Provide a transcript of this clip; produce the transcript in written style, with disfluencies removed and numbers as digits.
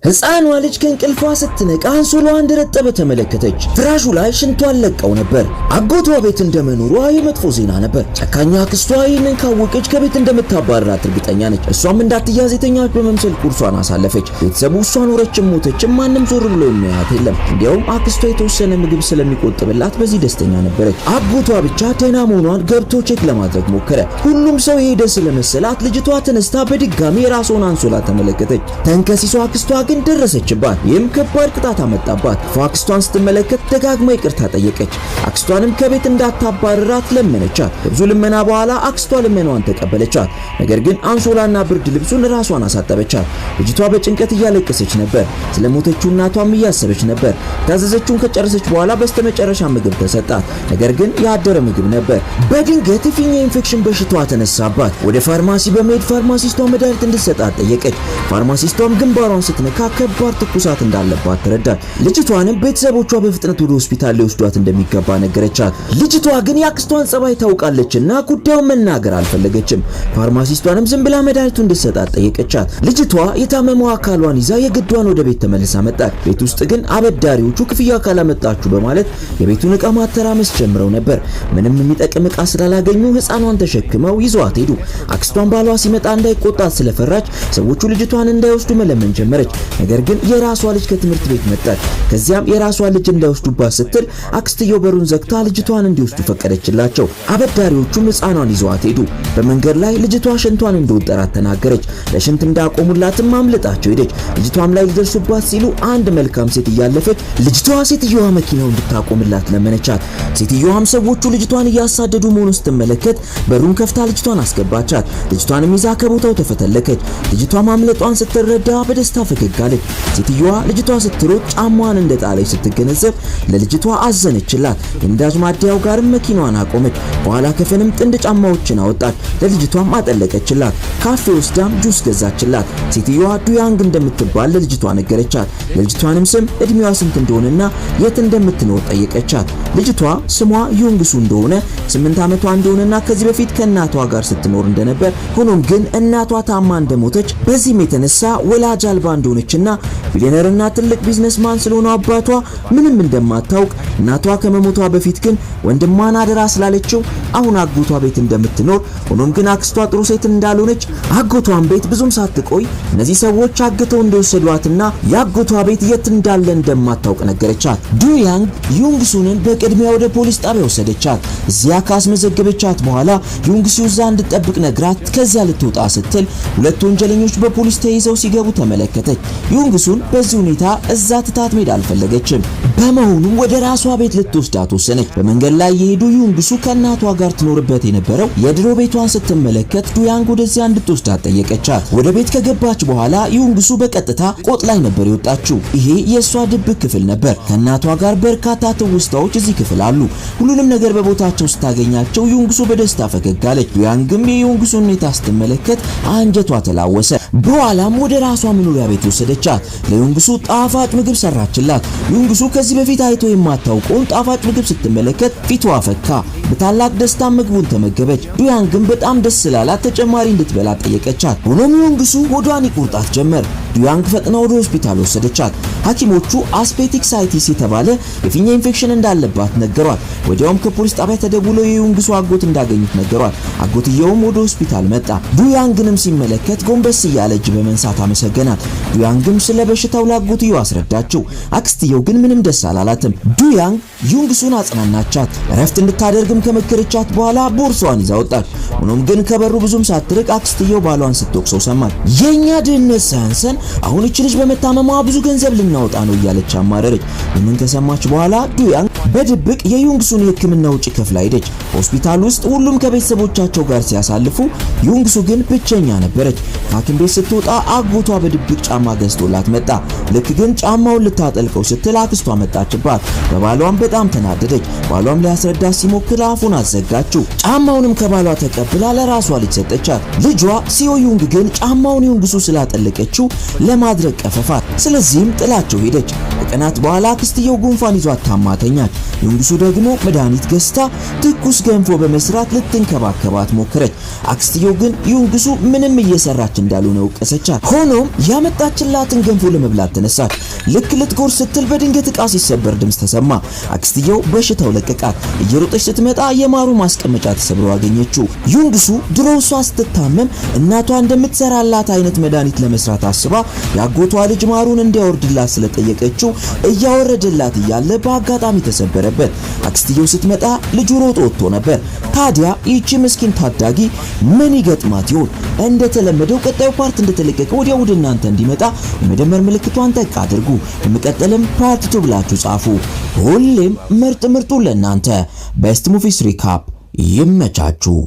ሕፃኗ ልጅ ከእንቅልፏ ስትነቃ አንሶላዋ እንደረጠበ ተመለከተች። ፍራሹ ላይ ሽንቷን ለቀው ነበር። አጎቷ ቤት እንደመኖሯ የመጥፎ ዜና ነበር። ጨካኛ አክስቷ ይህንን ካወቀች ከቤት እንደምታባረራት እርግጠኛ ነች። እሷም እንዳትያዝ የተኛች በመምሰል ቁርሷን አሳለፈች። ቤተሰቡ እሷ ኖረችም ሞተችም ማንም ዞር ብሎ የሚያያት የለም። እንዲያውም አክስቷ የተወሰነ ምግብ ስለሚቆጥብላት በዚህ ደስተኛ ነበረች። አጎቷ ብቻ ደህና መሆኗን ገብቶ ቼክ ለማድረግ ሞከረ። ሁሉም ሰው የሄደ ስለመሰላት ልጅቷ ተነስታ በድጋሚ የራሷን አንሶላ ተመለከተች። ተንከሲሷ አክስቷ ግን ደረሰችባት። ይህም ከባድ ቅጣት አመጣባት። አክስቷን ስትመለከት ደጋግማ ይቅርታ ጠየቀች። አክስቷንም ከቤት እንዳታባረራት ለመነቻት። ብዙ ልመና በኋላ አክስቷ ልመናዋን ተቀበለቻት። ነገር ግን አንሶላና ብርድ ልብሱን ራሷን አሳጠበቻት። ልጅቷ በጭንቀት እያለቀሰች ነበር። ስለሞተችው እናቷም እያሰበች ነበር። ታዘዘችውን ከጨረሰች በኋላ በስተመጨረሻ ምግብ ተሰጣት። ነገር ግን ያደረ ምግብ ነበር። በድንገት የፊኛ ኢንፌክሽን በሽታዋ ተነሳባት። ወደ ፋርማሲ በመሄድ ፋርማሲስቷ መድኃኒት እንድትሰጣት ጠየቀች። ፋርማሲስቷም ግንባሯን ስትነካ ከባድ ትኩሳት እንዳለባት ተረዳች። ልጅቷንም ቤተሰቦቿ በፍጥነት ወደ ሆስፒታል ሊወስዷት እንደሚገባ ነገረቻት። ልጅቷ ግን የአክስቷን ጸባይ ታውቃለችና ጉዳዩን መናገር አልፈለገችም። ፋርማሲስቷንም ዝም ብላ መድኃኒቱን እንድትሰጣት ጠየቀቻት። ልጅቷ የታመመው አካሏን ይዛ የግዷን ወደ ቤት ተመልሳ መጣች። ቤት ውስጥ ግን አበዳሪዎቹ ክፍያ ካላመጣችሁ በማለት የቤቱን ዕቃ ማተራመስ ጀምረው ነበር። ምንም የሚጠቅም ዕቃ ስላላገኙ ሕፃኗን ተሸክመው ይዘዋት ሄዱ። አክስቷን ባሏ ሲመጣ እንዳይቆጣት ስለፈራች ሰዎቹ ልጅቷን እንዳይወስዱ መለመን ጀመረች። ነገር ግን የራሷ ልጅ ከትምህርት ቤት መጣች። ከዚያም የራሷ ልጅ እንዳይወስዱባት ስትል አክስትየው በሩን ዘግታ ልጅቷን እንዲወስዱ ፈቀደችላቸው። አበዳሪዎቹም ሕፃኗን ይዘዋት ሄዱ። በመንገድ ላይ ልጅቷ ሽንቷን እንደወጠራት ተናገረች። ለሽንት እንዳቆሙላትም አምልጣቸው ሄደች። ልጅቷም ላይ ሊደርሱባት ሲሉ አንድ መልካም ሴት እያለፈች ልጅቷ ሴትየዋ መኪናው እንድታቆምላት ለመነቻት። ሴትየዋም ሰዎቹ ልጅቷን እያሳደዱ መሆኑን ስትመለከት በሩን ከፍታ ልጅቷን አስገባቻት። ልጅቷንም ይዛ ከቦታው ተፈተለከች። ልጅቷ ማምለጧን ስትረዳ በደስታ ፈገግ አለች። ሴትየዋ ልጅቷ ስትሮጥ ጫማዋን እንደጣለች ስትገነዘብ ለልጅቷ አዘነችላት። የነዳጅ ማደያው ጋርም መኪናዋን አቆመች። በኋላ ከፈንም ጥንድ ጫማዎችን አወጣች። ለልጅቷም አጠለቀችላት። ካፌ ወስዳም ጁስ ገዛችላት። ሴትየዋ ዱያንግ እንደምትባል ለልጅቷ ነገረቻት። የልጅቷንም ስም እድሜዋ ስንት እንደሆነና የት እንደምትኖር ጠየቀቻት። ልጅቷ ስሟ ዩንግሱ እንደሆነ 8 ዓመቷ እንደሆነና ከዚህ በፊት ከእናቷ ጋር ስትኖር እንደነበር ሆኖም ግን እናቷ ታማ እንደሞተች በዚህም የተነሳ ወላጅ አልባ እንደሆነችና ቢሊየነርና ትልቅ ቢዝነስማን ስለሆነ አባቷ ምንም እንደማታውቅ እናቷ ከመሞቷ በፊት ግን ወንድሟን አደራ ስላለችው አሁን አጎቷ ቤት እንደምትኖር ሆኖም ግን አክስቷ ጥሩ ሴት እንዳልሆነች አጎቷን ቤት ብዙም ሳትቆይ እነዚህ ሰዎች አግተው እንደወሰዷትና ያጎቷ ቤት የት እንዳለ እንደማታውቅ ነገረቻት። ዱያንግ ዩንግሱንን በቅድሚያ ወደ ፖሊስ ጣቢያ ወሰደቻት። እዚያ ካስመዘገበቻት በኋላ ዩንግሱ እዛ እንድትጠብቅ ነግራት ከዚያ ልትወጣ ስትል ሁለት ወንጀለኞች በፖሊስ ተይዘው ሲገቡ ተመለከተች። ዩንግሱን በዚህ ሁኔታ እዛ ትታት መሄድ አልፈለገችም። በመሆኑም ወደ ራሷ ቤት ልትወስዳት ወሰነች። በመንገድ ላይ የሄዱ ዩንግሱ ከእናቷ ጋር ትኖርበት የነበረው የድሮ ቤቷን ስትመለከት ዱያንግ ወደዚያ እንድትወስዳት ጠየቀቻት። ወደ ቤት ከገባች በኋላ ዩንግሱ በቀጥታ ቆጥ ላይ ነበር የወጣችው። ይሄ የሷ ድብቅ ክፍል ነበር። ከእናቷ ጋር በርካታ ትውስታዎች እዚህ ክፍል አሉ። ሁሉንም ነገር በቦታቸው ስታገኛቸው ዩንግሱ በደስታ ፈገግ አለች። ዱያንግም የዩንግሱን ሁኔታ ስትመለከት አንጀቷ ተላወሰ። በኋላም ወደ ራሷ መኖሪያ ቤት ወሰደቻት። ለዩንግሱ ጣፋጭ ምግብ ሰራችላት። ዩንግሱ ከዚህ በፊት አይቶ የማታውቀውን ጣፋጭ ምግብ ስትመለከት ፊቷ ፈካ። በታላቅ ደስታ ምግቡን ተመገበች። ዱያንግም በጣም ደስ ስላላት ተጨማሪ እንድትበላ ጠየቀቻት። ሆኖም ዩንግሱ ሆዷን ይቆርጣት ጀመር። ዱያንግ ፈጥና ወደ ሆስፒታል ወሰደቻት። ሐኪሞቹ አስፔቲክሳይቲስ የተባለ የፊኛ ኢንፌክሽን እንዳለባት ነገሯት። ወዲያውም ከፖሊስ ጣቢያ ተደውሎ የዩንግሱ አጎት እንዳገኙት ነገሯት። አጎትየውም ወደ ሆስፒታል መጣ። ዱያንግንም ሲመለከት ጎንበስ እያለ እጅ በመንሳት አመሰገናት። ዱያንግም ስለ በሽታው ለአጎትየው አስረዳችው። አክስትየው ግን ምንም ደስ አላላትም። ዱያንግ ዩንግሱን አጽናናቻት። እረፍት እንድታደርግም ከመከረቻት በኋላ ቦርሷን ይዛ ወጣች። ሆኖም ግን ከበሩ ብዙም ሳትርቅ አክስትየው ባሏን ስትወቅሰው ሰማች። የኛ ድህነት ሳያንሰን አሁን እቺ ልጅ በመታመሟ ብዙ ገንዘብ ልናወጣ ነው እያለች አማረረች። ምን ከሰማች በኋላ ዱያንግ በድብቅ የዩንግሱን የሕክምና ወጪ ከፍላ ሄደች። ሆስፒታል ውስጥ ሁሉም ከቤተሰቦቻቸው ጋር ሲያሳልፉ ዩንግሱ ግን ብቸኛ ነበረች። ከሐኪም ቤት ስትወጣ አጎቷ በድብቅ ጫማ ገዝቶላት መጣ። ልክ ግን ጫማውን ልታጠልቀው ስትል አክስቷ መጣችባት። በባሏም በጣም ተናደደች። ባሏም ሊያስረዳት ሲሞክር አፉን አዘጋችው። ጫማውንም ከባሏ ተቀብላ ለራሷ ልጅ ሰጠቻት። ልጇ ሲዮዩንግ ግን ጫማውን ዩንግሱ ስላጠለቀችው ለማድረግ ቀፈፋት። ስለዚህም ጥላቸው ሄደች። ከቀናት በኋላ አክስትየው ጉንፋን ይዟት ታማተኛች። ዩንግሱ ደግሞ መድኃኒት ገዝታ ትኩስ ገንፎ በመስራት ልትንከባከባት ሞከረች። አክስትየው ግን ዩንግሱ ምንም እየሰራች እንዳልሆነ ወቀሰቻት። ሆኖም ያመጣችላትን ገንፎ ለመብላት ተነሳች። ልክ ልትጎርስ ስትል በድንገት ዕቃ ሲሰበር ድምፅ ተሰማ። አክስትየው በሽታው ለቀቃት። እየሮጠች ስትመጣ የማሩ ማስቀመጫ ተሰብሮ አገኘችው። ዩንግሱ ድሮ እሷ ስትታመም እናቷ እንደምትሰራላት አይነት መድኃኒት ለመስራት አስባ ያጎቷ ልጅ ማሩን እንዲያወርድላት ስለጠየቀችው እያወረደላት እያለ በአጋጣሚ ተሰበረበት። አክስትየው ስትመጣ ልጁ ሮጦ ወጥቶ ነበር። ታዲያ ይቺ ምስኪን ታዳጊ ምን ይገጥማት ይሆን? እንደተለመደው ቀጣዩ ፓርት እንደተለቀቀ ወዲያው ወደ እናንተ እንዲመጣ የመደመር ምልክቷን ጠቅ አድርጉ። በመቀጠልም ፓርት 2 ብላችሁ ጻፉ። ሁሌም ምርጥ ምርጡ ለእናንተ ቤስት ሙቪስ ሪካፕ። ይመቻችሁ።